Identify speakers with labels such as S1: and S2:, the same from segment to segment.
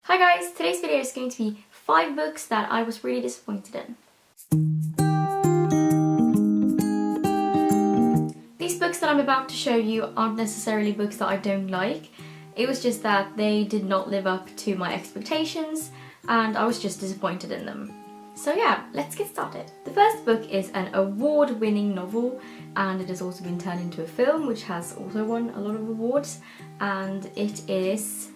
S1: Hi guys, today's video is going to be 5 books that I was really disappointed in. These books that I'm about to show you aren't necessarily books that I don't like. It was just that they did not live up to my expectations and I was just disappointed in them. So yeah, let's get started. The first book is an award-winning novel and it has also been turned into a film which has also won a lot of awards, and it is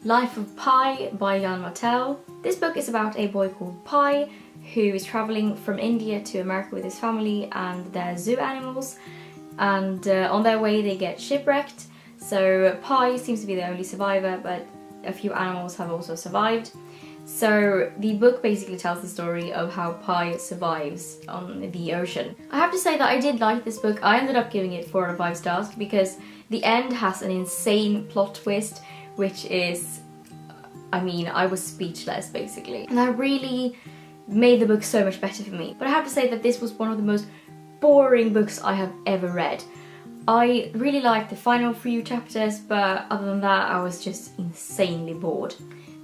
S1: Life of Pi by Jan Martel. This book is about a boy called Pi who is travelling from India to America with his family and their zoo animals, and on their way they get shipwrecked. So Pi seems to be the only survivor, but a few animals have also survived. So the book basically tells the story of how Pi survives on the ocean. I have to say that I did like this book. I ended up giving it 4 out of 5 stars because the end has an insane plot twist which is, I was speechless basically. And that really made the book so much better for me. But I have to say that this was one of the most boring books I have ever read. I really liked the final few chapters, but other than that I was just insanely bored.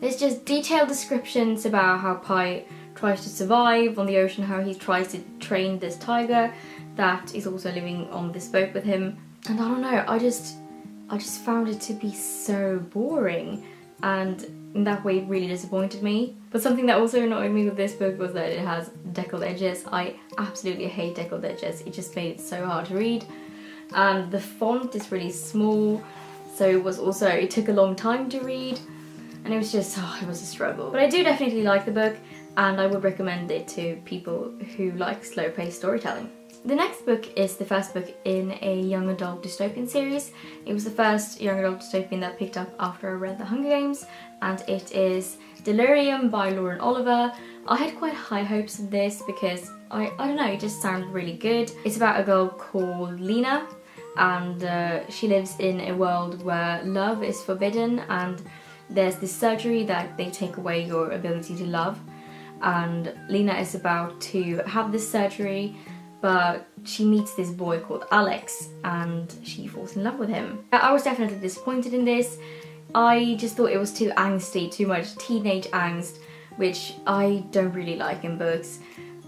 S1: There's just detailed descriptions about how Pi tries to survive on the ocean, how he tries to train this tiger that is also living on this boat with him. And I don't know, I just found it to be so boring, and in that way it really disappointed me. But something that also annoyed me with this book was that it has deckled edges. I absolutely hate deckled edges. It just made it so hard to read. And the font is really small, so it took a long time to read, and it was just, it was a struggle. But I do definitely like the book, and I would recommend it to people who like slow-paced storytelling. The next book is the first book in a young adult dystopian series. It was the first young adult dystopian that I picked up after I read The Hunger Games, and it is Delirium by Lauren Oliver. I had quite high hopes of this because, I don't know, it just sounded really good. It's about a girl called Lena, and she lives in a world where love is forbidden, and there's this surgery that they take away your ability to love. And Lena is about to have this surgery, but she meets this boy called Alex and she falls in love with him. I was definitely disappointed in this. I just thought it was too angsty, too much teenage angst, which I don't really like in books.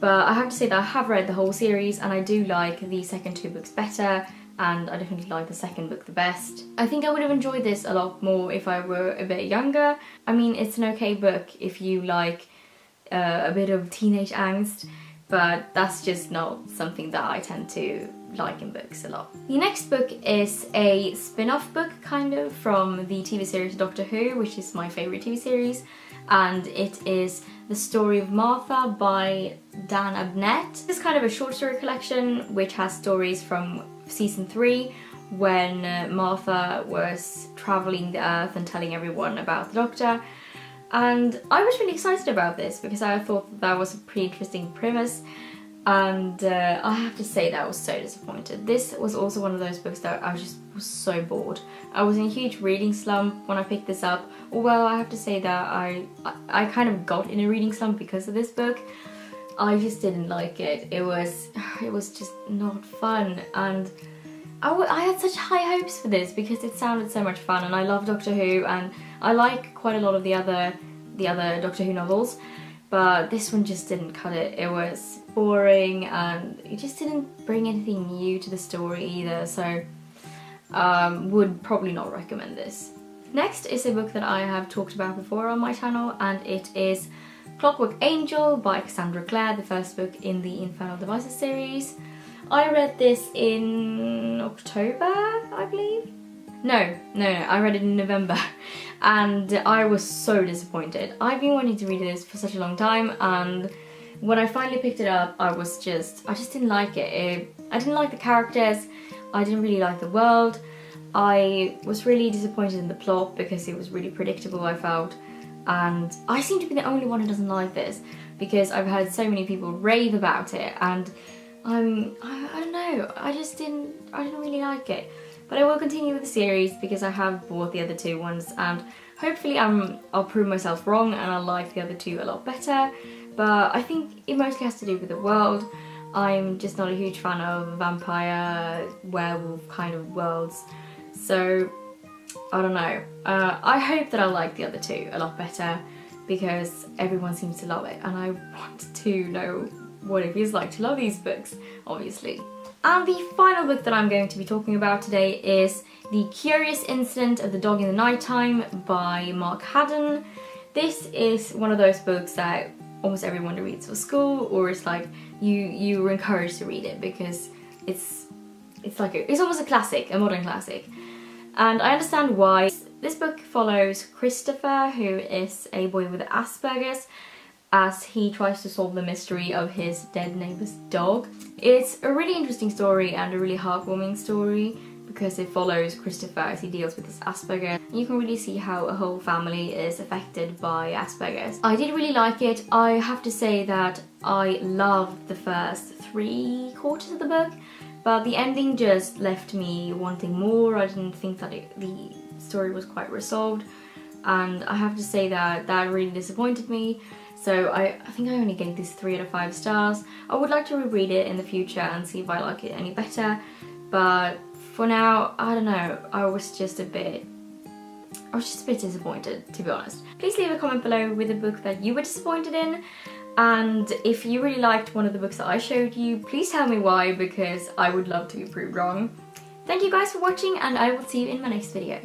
S1: But I have to say that I have read the whole series and I do like the second 2 books better, and I definitely like the second book the best. I think I would have enjoyed this a lot more if I were a bit younger. It's an okay book if you like a bit of teenage angst, but that's just not something that I tend to like in books a lot. The next book is a spin-off book, kind of, from the TV series Doctor Who, which is my favourite TV series, and it is The Story of Martha by Dan Abnett. This is kind of a short story collection which has stories from season 3 when Martha was travelling the earth and telling everyone about the Doctor. And I was really excited about this because I thought that was a pretty interesting premise, and I have to say that I was so disappointed. This was also one of those books that I was so bored. I was in a huge reading slump when I picked this up, although I have to say that I kind of got in a reading slump because of this book. I just didn't like it. It was just not fun, and I had such high hopes for this because it sounded so much fun, and I love Doctor Who and I like quite a lot of the other Doctor Who novels, but this one just didn't cut it. It was boring and it just didn't bring anything new to the story either, so would probably not recommend this. Next is a book that I have talked about before on my channel, and it is Clockwork Angel by Cassandra Clare, the first book in the Infernal Devices series. I read this in October, I believe? No, I read it in November and I was so disappointed. I've been wanting to read this for such a long time, and when I finally picked it up I just didn't like it. I didn't like the characters, I didn't really like the world. I was really disappointed in the plot because it was really predictable, I felt, and I seem to be the only one who doesn't like this because I've heard so many people rave about it, and I don't know, I didn't really like it. But I will continue with the series because I have bought the other 2 ones, and hopefully I'll prove myself wrong and I'll like the other 2 a lot better. But I think it mostly has to do with the world. I'm just not a huge fan of vampire, werewolf kind of worlds. So I don't know. I hope that I like the other two a lot better because everyone seems to love it and I want to know what it feels like to love these books, obviously. And the final book that I'm going to be talking about today is The Curious Incident of the Dog in the Nighttime by Mark Haddon. This is one of those books that almost everyone reads for school, or it's like you were encouraged to read it because it's almost a classic, a modern classic. And I understand why. This book follows Christopher, who is a boy with Asperger's, as he tries to solve the mystery of his dead neighbour's dog. It's a really interesting story and a really heartwarming story because it follows Christopher as he deals with his Asperger's. You can really see how a whole family is affected by Asperger's. I did really like it. I have to say that I loved the first 3/4 of the book, but the ending just left me wanting more. I didn't think that the story was quite resolved, and I have to say that really disappointed me. So I think I only gave this 3 out of 5 stars. I would like to reread it in the future and see if I like it any better, but for now, I don't know, I was just a bit disappointed, to be honest. Please leave a comment below with a book that you were disappointed in, and if you really liked one of the books that I showed you, please tell me why, because I would love to be proved wrong. Thank you guys for watching, and I will see you in my next video.